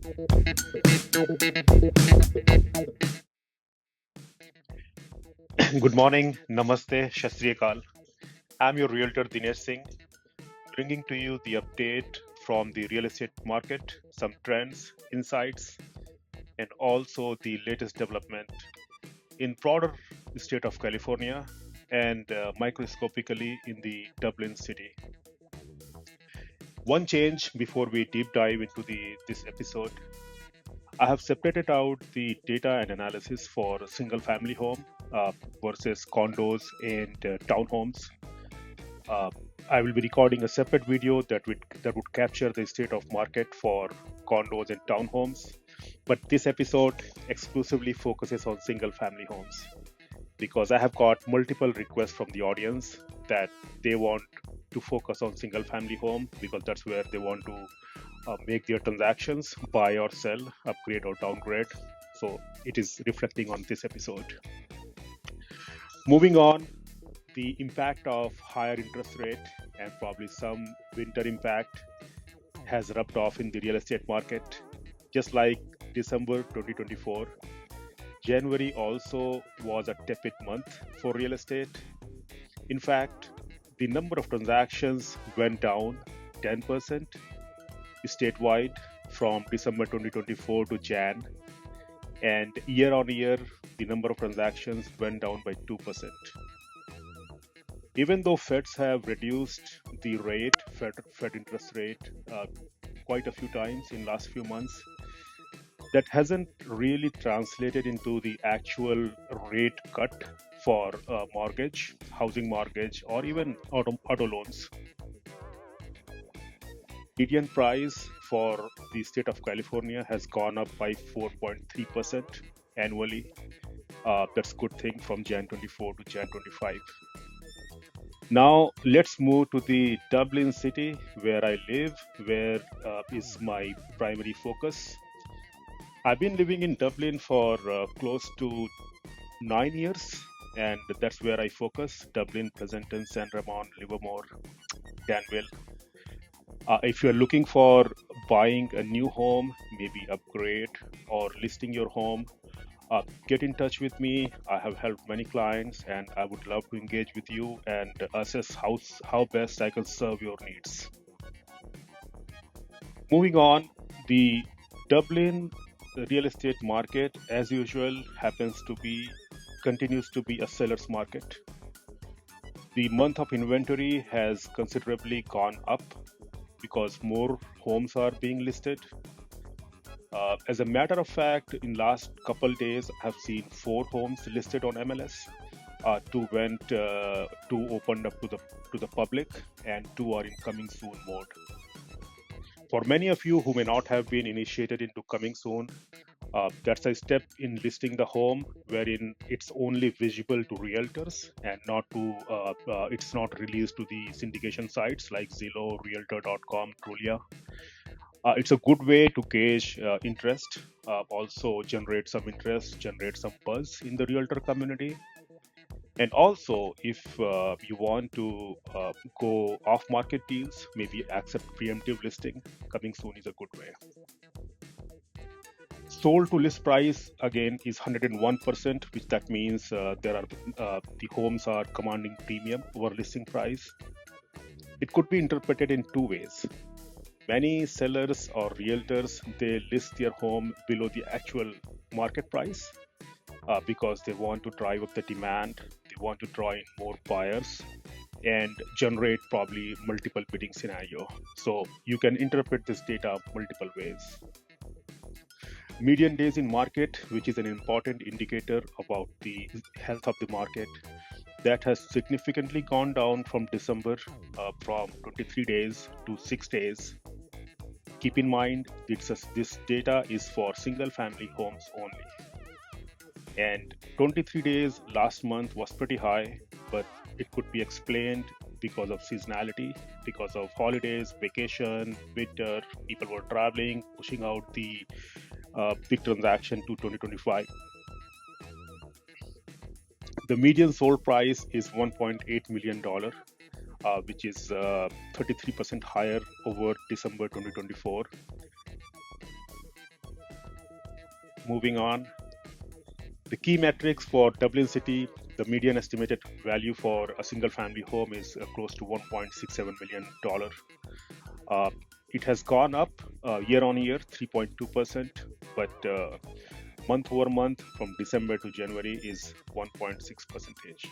Good morning, Namaste, Shastri Akal. I'm your realtor Dinesh Singh, bringing to you the update from the real estate market, some trends, insights, and also the latest development in broader state of California and microscopically in the Dublin city. One change before we deep dive into this episode, I have separated out the data and analysis for a single family home versus condos and townhomes. Uh, I will be recording a separate video that would capture the state of market for condos and townhomes. But this episode exclusively focuses on single family homes because I have got multiple requests from the audience that they want to focus on single family home because that's where they want to make their transactions, buy or sell, upgrade or downgrade. So it is reflecting on this episode. Moving on, the impact of higher interest rate and probably some winter impact has rubbed off in the real estate market. Just like December 2024, January also was a tepid month for real estate. In fact, the number of transactions went down 10% statewide from December 2024 to Jan, and year on year, the number of transactions went down by 2%. Even though Feds have reduced the Fed interest rate quite a few times in last few months, that hasn't really translated into the actual rate cut for mortgage, housing mortgage, or even auto loans. Median price for the state of California has gone up by 4.3% annually. That's a good thing from Jan 24 to Jan 25. Now let's move to the Dublin city where I live, where is my primary focus. I've been living in Dublin for close to 9 years, and that's where I focus: Dublin, Pleasanton, San Ramon, Livermore, Danville. If you're looking for buying a new home, maybe upgrade or listing your home, get in touch with me. I have helped many clients and I would love to engage with you and assess how best I can serve your needs. Moving on, the Dublin real estate market, as usual, continues to be a seller's market. The month of inventory has considerably gone up because more homes are being listed. As a matter of fact, in last couple days, I've seen 4 homes listed on MLS. Two opened up to the public, and 2 are in coming soon mode. For many of you who may not have been initiated into coming soon, that's a step in listing the home wherein it's only visible to realtors and it's not released to the syndication sites like Zillow, Realtor.com, Trulia. It's a good way to gauge interest, also generate some interest, generate some buzz in the realtor community. And also, if you want to go off market deals, maybe accept preemptive listing, coming soon is a good way. Sold to list price again is 101%, which that means the homes are commanding premium over listing price. It could be interpreted in 2 ways. Many sellers or realtors, they list their home below the actual market price because they want to drive up the demand, they want to draw in more buyers and generate probably multiple bidding scenario. So you can interpret this data multiple ways. Median days in market, which is an important indicator about the health of the market, that has significantly gone down from December from 23 days to 6 days. Keep in mind, this data is for single family homes only. And 23 days last month was pretty high, but it could be explained because of seasonality, because of holidays, vacation, winter, people were traveling, pushing out the big transaction to 2025. The median sold price is $1.8 million, which is 33% higher over December 2024. moving on, the key metrics for Dublin City, the median estimated value for a single family home is close to $1.67 million. Uh, it has gone up year on year, 3.2%, but month over month from December to January is 1.6 percentage.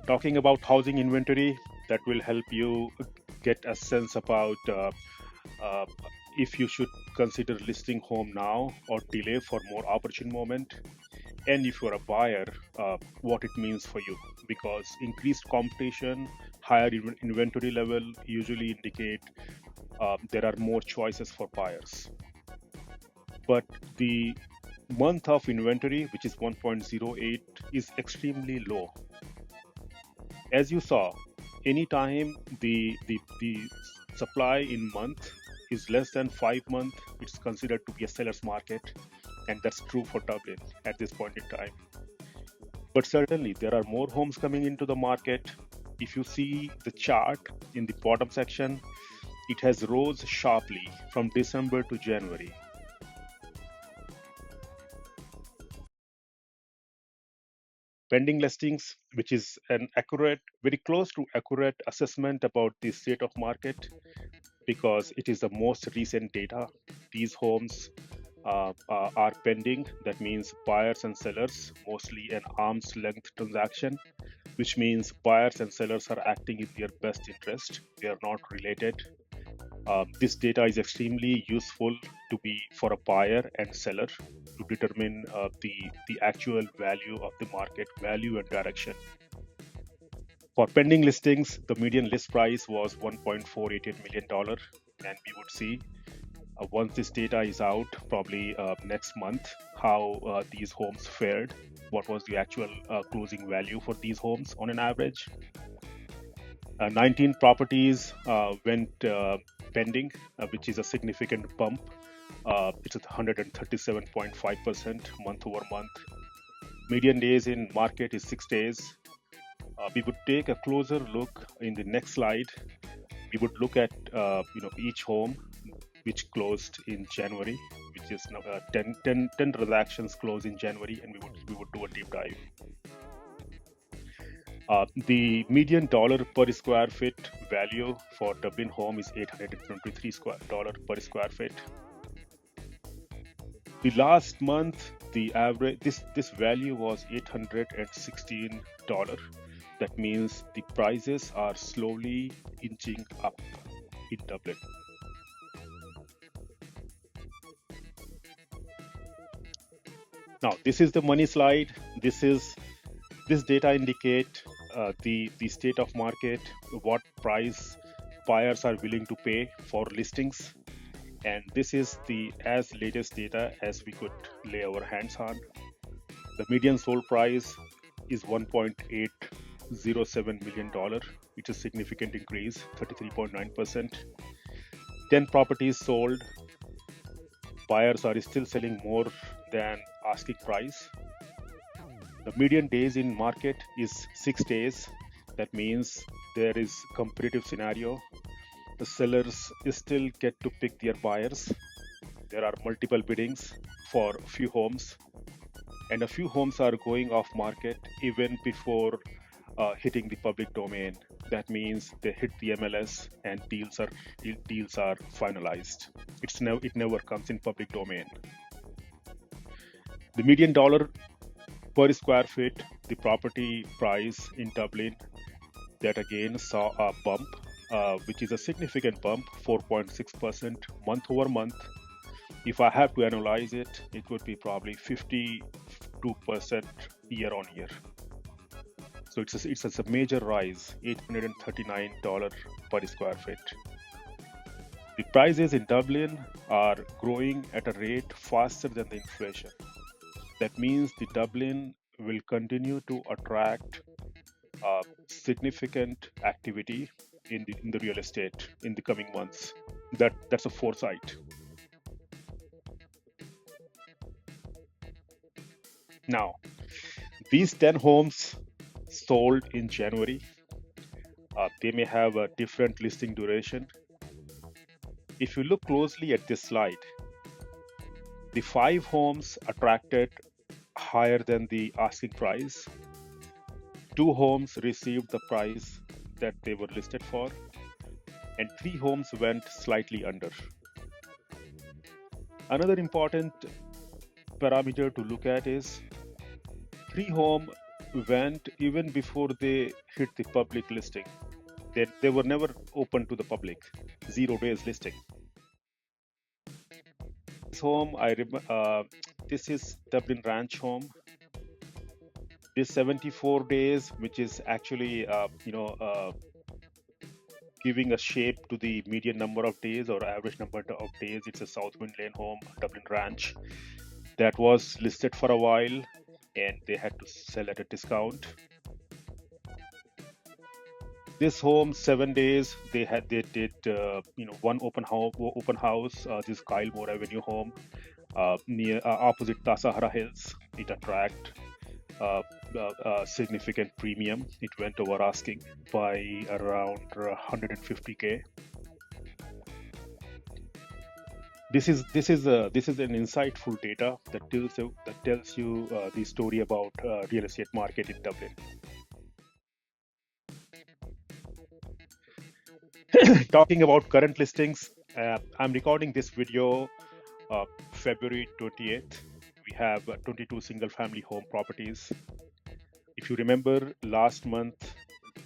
Talking about housing inventory, that will help you get a sense about uh, if you should consider listing home now or delay for more opportune moment, and if you're a buyer, what it means for you, because increased competition, higher inventory level usually indicate there are more choices for buyers. But the month of inventory, which is 1.08, is extremely low. As you saw, anytime the supply in month is less than 5 months, it's considered to be a seller's market, and that's true for Dublin at this point in time. But certainly there are more homes coming into the market. If you see the chart in the bottom section, it has rose sharply from December to January. Pending listings, which is an accurate, very close to accurate assessment about the state of market, because it is the most recent data. These homes are pending. That means buyers and sellers, mostly an arm's length transaction, which means buyers and sellers are acting in their best interest. They are not related. This data is extremely useful to be for a buyer and seller to determine the actual value of the market value and direction. For pending listings, the median list price was $1.488 million, and we would see once this data is out, probably next month, how these homes fared, what was the actual closing value for these homes on an average. 19 properties went pending, which is a significant bump. It's at 137.5% month over month. Median days in market is 6 days. We would take a closer look in the next slide. We would look at each home which closed in January, which is 10 transactions closed in January, and we would do a deep dive. The median dollar per square feet value for Dublin home is $823 per square feet. The last month, the average this value was $816. That means the prices are slowly inching up in Dublin. Now, this is the money slide. This data indicate the state of market, what price buyers are willing to pay for listings, and this is the as latest data as we could lay our hands on. The median sold price is $1.807 million. It's a significant increase, 33.9%. 10 properties sold. Buyers are still selling more than asking price. The median days in market is 6 days. That means there is competitive scenario. The sellers still get to pick their buyers. There are multiple biddings for a few homes, and a few homes are going off market even before hitting the public domain. That means they hit the MLS and deals are finalized. It never comes in public domain. The median dollar per square feet, the property price in Dublin, that again saw a bump, which is a significant bump, 4.6% month over month. If I have to analyze it, it would be probably 52% year on year. So it's a major rise, $839 per square feet. The prices in Dublin are growing at a rate faster than the inflation. That means the Dublin will continue to attract significant activity in the real estate in the coming months. That's a foresight. Now, these 10 homes sold in January. They may have a different listing duration. If you look closely at this slide, the 5 homes attracted higher than the asking price. 2 homes received the price that they were listed for, and 3 homes went slightly under. Another important parameter to look at is 3 home went even before they hit the public listing. They were never open to the public, 0 days listing. This home, this is Dublin Ranch home. This 74 days, which is actually, giving a shape to the median number of days or average number of days. It's a South Wind Lane home, Dublin Ranch, that was listed for a while, and they had to sell at a discount. This home, 7 days, they did one open house. This Kyle Avenue home, near opposite Tasahara Hills. It attract significant premium. It went over asking by around 150K. This is an insightful data that tells you the story about real estate market in Dublin. Talking about current listings, I'm recording this video February 28th. We have 22 single family home properties. If you remember last month,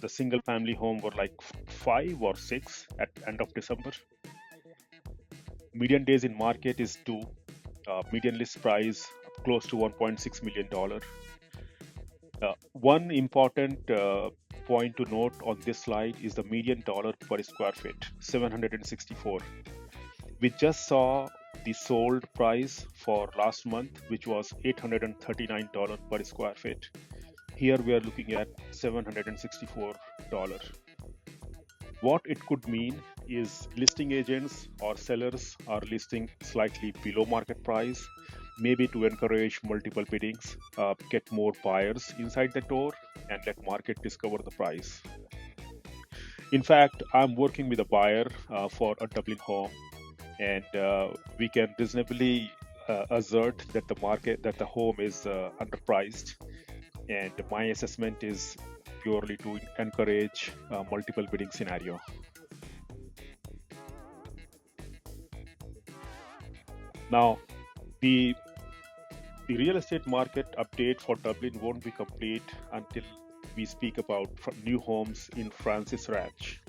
the single family home were like 5 or 6 at end of December. Median days in market is 2. Median list price close to $1.6 million. One important point to note on this slide is the median dollar per square feet, 764. We just saw the sold price for last month, which was $839 per square feet. Here we are looking at $764. What it could mean is listing agents or sellers are listing slightly below market price, maybe to encourage multiple biddings, get more buyers inside the door, and let market discover the price. In fact, I'm working with a buyer for a Dublin home, and we can reasonably assert that the home is underpriced, and my assessment is purely to encourage multiple bidding scenario. Now, the real estate market update for Dublin won't be complete until we speak about new homes in Francis Ranch.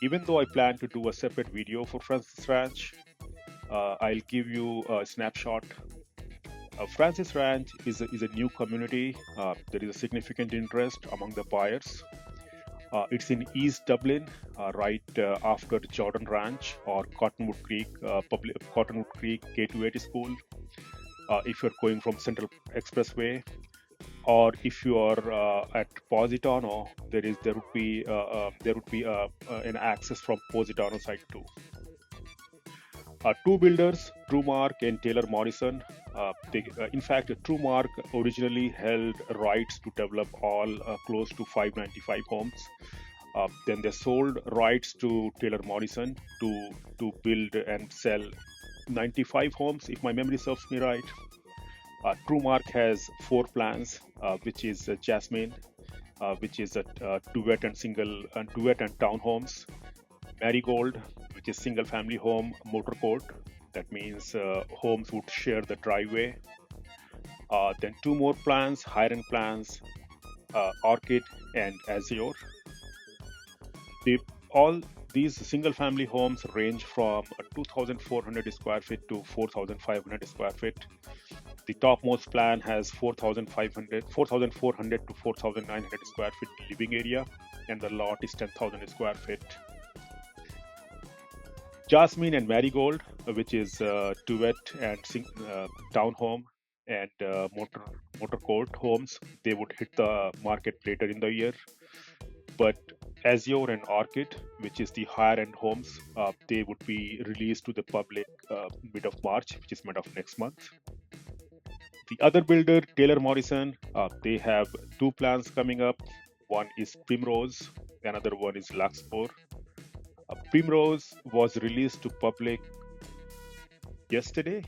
Even though I plan to do a separate video for Francis Ranch, I'll give you a snapshot. Francis Ranch is a new community. There is a significant interest among the buyers. It's in East Dublin, right after Jordan Ranch or Cottonwood Creek K-280 school. If you're going from Central Expressway, or if you are at Positano, there would be an access from Positano side too. 2 builders, Truemark and Taylor Morrison. In fact, Truemark originally held rights to develop all close to 595 homes. Then they sold rights to Taylor Morrison to build and sell 95 homes, if my memory serves me right. Truemark has 4 plans, which is Jasmine, which is a duet and townhomes. Marigold, which is single family home motor court. That means homes would share the driveway. Then 2 more plans, higher end plans, Orchid and Azure. All these single family homes range from 2,400 square feet to 4,500 square feet. The topmost plan has 4,400 to 4,900 square feet living area, and the lot is 10,000 square feet. Jasmine and Marigold, which is duet and townhome and motor court homes, they would hit the market later in the year. But Azure and Orchid, which is the higher end homes, they would be released to the public mid of March, which is mid of next month. The other builder, Taylor Morrison, they have 2 plans coming up. One is Primrose, another one is Larkspur. Primrose was released to public yesterday,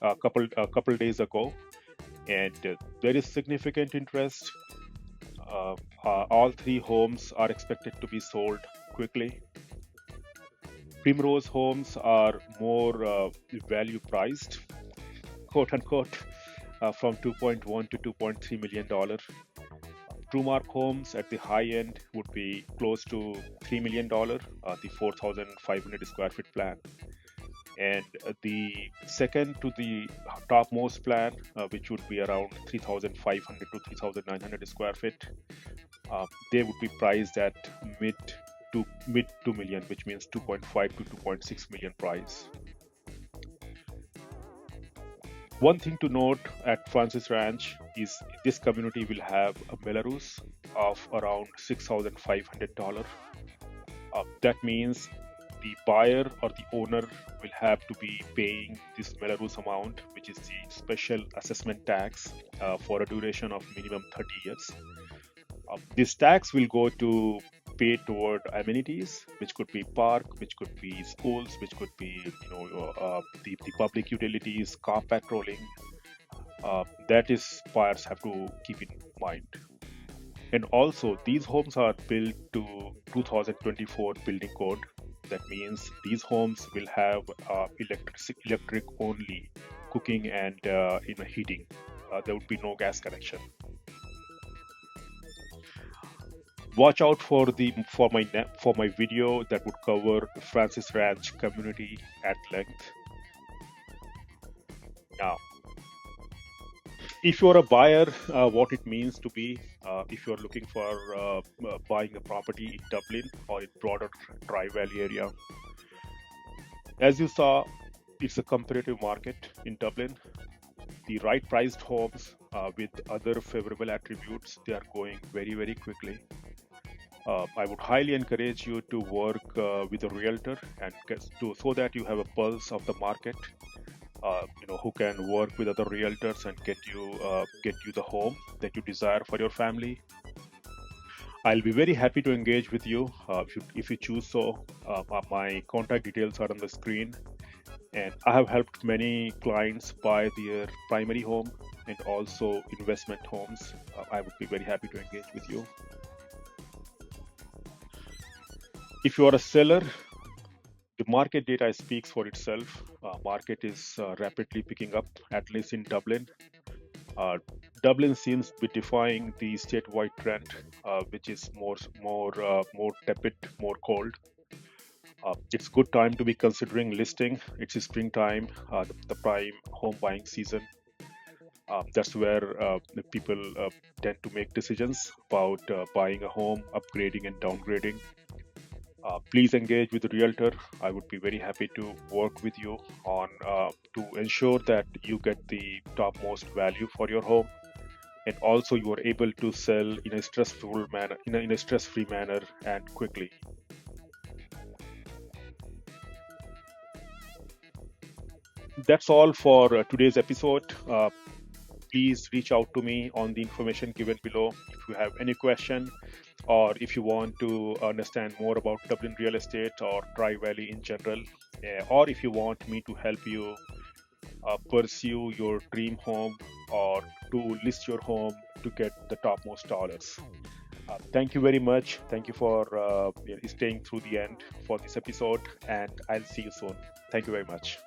a couple days ago, and there is significant interest. Uh, all three homes are expected to be sold quickly. Primrose homes are more value priced, quote unquote, from 2.1 to 2.3 million dollar. TrueMark homes at the high end would be close to $3 million, the 4,500 square feet plan. And the second to the topmost plan, which would be around 3,500 to 3,900 square feet, they would be priced at mid 2 million, which means 2.5 to 2.6 million price. One thing to note at Francis Ranch is this community will have a Belarus of around $6,500. That means the buyer or the owner will have to be paying this Belarus amount, which is the special assessment tax for a duration of minimum 30 years. This tax will go to pay toward amenities, which could be park, which could be schools, which could be the public utilities, car patrolling. That is buyers have to keep in mind. And also, these homes are built to 2024 building code. That means these homes will have electric only cooking and heating. There would be no gas connection. Watch out for my video that would cover Francis Ranch community at length. Now, if you're a buyer, what it means to be, if you're looking for buying a property in Dublin or in broader Tri-Valley area, as you saw, it's a competitive market in Dublin. The right priced homes with other favorable attributes, they are going very, very quickly. I would highly encourage you to work with a realtor and so that you have a pulse of the market. Who can work with other realtors and get you the home that you desire for your family. I'll be very happy to engage with you if you choose so. My contact details are on the screen, and I have helped many clients buy their primary home and also investment homes. I would be very happy to engage with you. If you are a seller, the market data speaks for itself. Market is rapidly picking up, at least in Dublin. Dublin seems to be defying the statewide trend, which is more tepid, more cold. It's good time to be considering listing. It's springtime, the prime home buying season. That's where the people tend to make decisions about buying a home, upgrading and downgrading. Please engage with the realtor. I would be very happy to work with you on to ensure that you get the topmost value for your home, and also you are able to sell in a stressful manner, in a stress-free manner, and quickly. That's all for today's episode. Please reach out to me on the information given below if you have any question, or if you want to understand more about Dublin real estate or Tri-Valley in general, or if you want me to help you pursue your dream home or to list your home to get the topmost dollars. Thank you very much. Thank you for staying through the end for this episode, and I'll see you soon. Thank you very much.